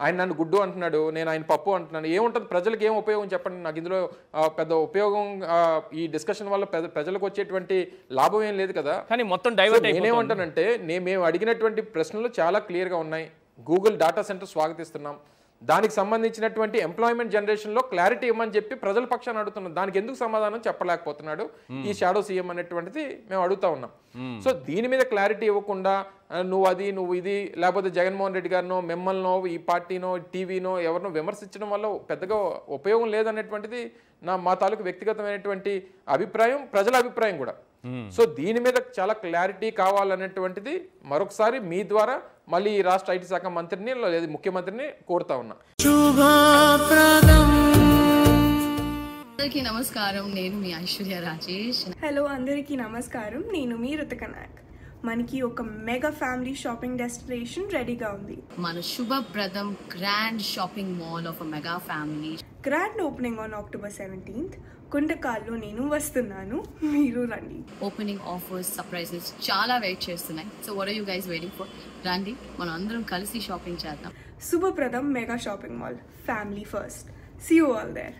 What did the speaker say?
ఆయన నన్ను గుడ్డు అంటున్నాడు, నేను ఆయన పప్పు అంటున్నాను. ఏముంటుంది ప్రజలకు ఏం ఉపయోగం చెప్పండి? నాకు ఇందులో పెద్ద ఉపయోగం ఈ డిస్కషన్ వల్ల ప్రజలకు వచ్చేటువంటి లాభం ఏం లేదు కదా. కానీ మొత్తం డైవర్ట్ నేనేమంటానంటే మేము అడిగినటువంటి ప్రశ్నలు చాలా క్లియర్గా ఉన్నాయి. గూగుల్ డాటా సెంటర్ స్వాగతిస్తున్నాం. దానికి సంబంధించినటువంటి ఎంప్లాయ్మెంట్ జనరేషన్లో క్లారిటీ ఇవ్వమని చెప్పి ప్రజల పక్షాన్ని అడుగుతున్నాం. దానికి ఎందుకు సమాధానం చెప్పలేకపోతున్నాడు ఈ షాడో సీఎం అనేటువంటిది మేము అడుగుతా ఉన్నాం. సో దీని మీద క్లారిటీ ఇవ్వకుండా నువ్వు అది నువ్వు ఇది, లేకపోతే జగన్మోహన్ రెడ్డి గారినో మిమ్మల్నో ఈ పార్టీనో టీవీనో ఎవరినో విమర్శించడం వల్ల పెద్దగా ఉపయోగం లేదనేటువంటిది మా తాలూకు వ్యక్తిగతమైనటువంటి అభిప్రాయం, ప్రజల అభిప్రాయం కూడా. సో దీని మీద చాలా క్లారిటీ కావాలనేటువంటిది మరొకసారి మీ ద్వారా మళ్ళీ ఈ రాష్ట్ర ఐటీ శాఖ మంత్రిని లేదా ముఖ్యమంత్రిని కోరుతా ఉన్నా. అందరికీ నమస్కారం, నేను మీ ఐశ్వర్య రాజేష్. హలో అందరికీ నమస్కారం, నేను మీ రుతిక నాయక్. మనకి ఒక మెగా ఫ్యామిలీ షాపింగ్ డెస్టినేషన్ రెడీగా ఉంది. మన Shubhapradam grand shopping mall of mega family. Grand opening on October 17th. కుంటకాల్లో నేను వస్తున్నాను, మీరు రండి. ఓపెనింగ్ ఆఫర్స్, సర్ప్రైజెస్ చాలా వెయిట్ చేస్తున్నాయి. So what are you guys waiting for? రండి, మనం అందరం కలిసి షాపింగ్ చేద్దాం. Shubhapradam mega shopping mall, family first. See you all there.